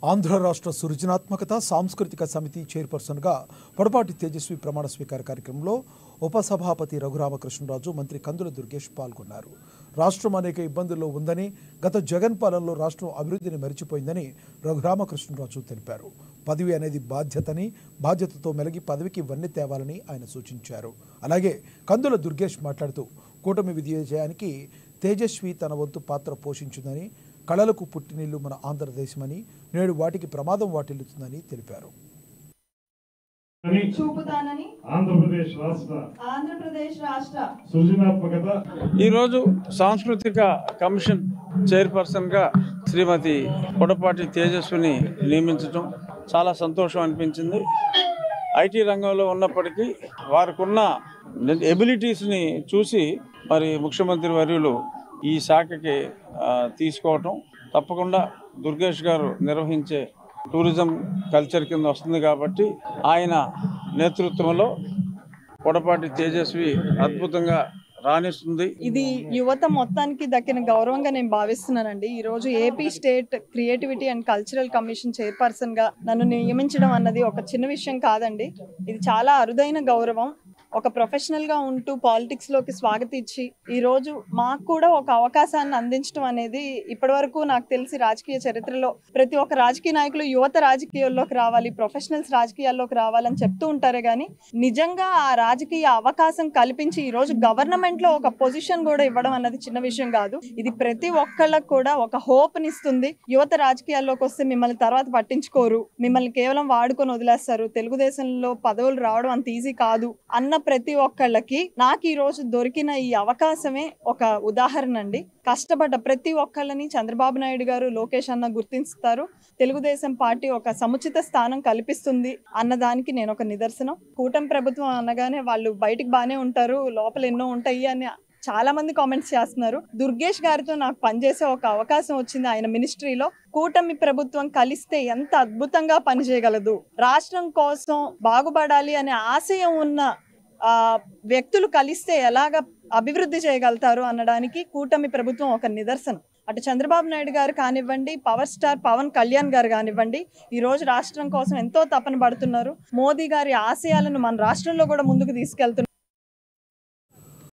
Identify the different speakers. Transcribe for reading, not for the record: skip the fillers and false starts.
Speaker 1: ఆంధ్ర రాష్ట్ర సృజనాత్మకత సాంస్కృతిక సమితి చైర్పర్సన్గా పొడపాటి తేజస్వి ప్రమాణ స్వీకార కార్యక్రమంలో ఉపసభాపతి రఘురామకృష్ణరాజు, మంత్రి కందుల దుర్గేష్ పాల్గొన్నారు. రాష్ట్రం అనేక ఇబ్బందుల్లో ఉందని, గత జగన్ పాలనలో రాష్ట్రం అభివృద్ధిని మరిచిపోయిందని రఘురామకృష్ణరాజు తెలిపారు. పదవి అనేది బాధ్యతని, బాధ్యతతో మెలిగి పదవికి వన్నె తేవాలని ఆయన సూచించారు. అలాగే కందుల దుర్గేష్ మాట్లాడుతూ కూటమి విజయానికి తేజస్వి తన వంతు పాత్ర పోషించిందని, కళలకు పుట్టినిల్లు మన ఆంధ్రదేశమని, నేడు వాటికి ప్రమాదం వాటిల్లుతుందని తెలిపారు.
Speaker 2: ఆంధ్రప్రదేశ్ రాష్ట్ర
Speaker 3: సృజనాత్మకత
Speaker 4: ఈరోజు సాంస్కృతిక కమిషన్ చైర్పర్సన్గా శ్రీమతి పొడపాటి తేజస్విని నియమించడం చాలా సంతోషం అనిపించింది. ఐటీ రంగంలో ఉన్నప్పటికీ వారికి ఉన్న ఎబిలిటీస్ని చూసి మరి ముఖ్యమంత్రి వర్యులు ఈ శాఖకి తీసుకోవటం తప్పకుండా దుర్గేష్ గారు నిర్వహించే టూరిజం కల్చర్ కింద వస్తుంది కాబట్టి ఆయన నేతృత్వంలో పొడపాటి తేజస్వి అద్భుతంగా రాణిస్తుంది.
Speaker 2: ఇది యువత మొత్తానికి దక్కిన గౌరవంగా నేను భావిస్తున్నానండి. ఈ రోజు AP state creativity and cultural commission chairperson గా నన్ను నియమించడం అన్నది ఒక చిన్న విషయం కాదండి. ఇది చాలా అరుదైన గౌరవం. ఒక ప్రొఫెషనల్ గా ఉంటూ పాలిటిక్స్ లోకి స్వాగతించి ఈ రోజు మాకు కూడా ఒక అవకాశాన్ని అందించడం అనేది ఇప్పటి వరకు నాకు తెలిసి రాజకీయ చరిత్రలో ప్రతి ఒక్క రాజకీయ నాయకులు యువత రాజకీయాల్లోకి రావాలి, ప్రొఫెషనల్స్ రాజకీయాల్లోకి రావాలని చెప్తూ ఉంటారే గానీ నిజంగా ఆ రాజకీయ అవకాశం కల్పించి ఈ రోజు గవర్నమెంట్ లో ఒక పొజిషన్ కూడా ఇవ్వడం అన్నది చిన్న విషయం కాదు. ఇది ప్రతి ఒక్కళ్ళకు కూడా ఒక హోప్ నిస్తుంది. యువత రాజకీయాల్లోకి వస్తే మిమ్మల్ని తర్వాత పట్టించుకోరు, మిమ్మల్ని కేవలం వాడుకొని వదిలేస్తారు, తెలుగుదేశంలో పదవులు రావడం అంత ఈజీ కాదు అన్న ప్రతి ఒక్కళ్ళకి నాకు ఈ రోజు దొరికిన ఈ అవకాశమే ఒక ఉదాహరణ అండి. కష్టపడ్డ ప్రతి ఒక్కళ్ళని చంద్రబాబు నాయుడు గారు, లోకేష్ అన్న గుర్తిస్తారు. తెలుగుదేశం పార్టీ ఒక సముచిత స్థానం కల్పిస్తుంది అన్నదానికి నేను ఒక నిదర్శనం. కూటమి ప్రభుత్వం అనగానే వాళ్ళు బయటికి బాగానే ఉంటారు, లోపల ఎన్నో ఉంటాయి అని చాలా మంది కామెంట్స్ చేస్తున్నారు. దుర్గేష్ గారితో నాకు పనిచేసే ఒక అవకాశం వచ్చింది. ఆయన మినిస్ట్రీలో కూటమి ప్రభుత్వం కలిస్తే ఎంత అద్భుతంగా పనిచేయగలదు, రాష్ట్రం కోసం బాగుపడాలి అనే ఆశయం ఉన్న వ్యక్తులు కలిస్తే ఎలాగ అభివృద్ధి చేయగలుగుతారు అనడానికి కూటమి ప్రభుత్వం ఒక నిదర్శనం. అటు చంద్రబాబు నాయుడు గారు కానివ్వండి, పవర్ స్టార్ పవన్ కళ్యాణ్ గారు కానివ్వండి, ఈ రోజు రాష్ట్రం కోసం ఎంతో తపన పడుతున్నారు. మోదీ గారి ఆశయాలను మన రాష్ట్రంలో కూడా ముందుకు తీసుకెళ్తున్నారు.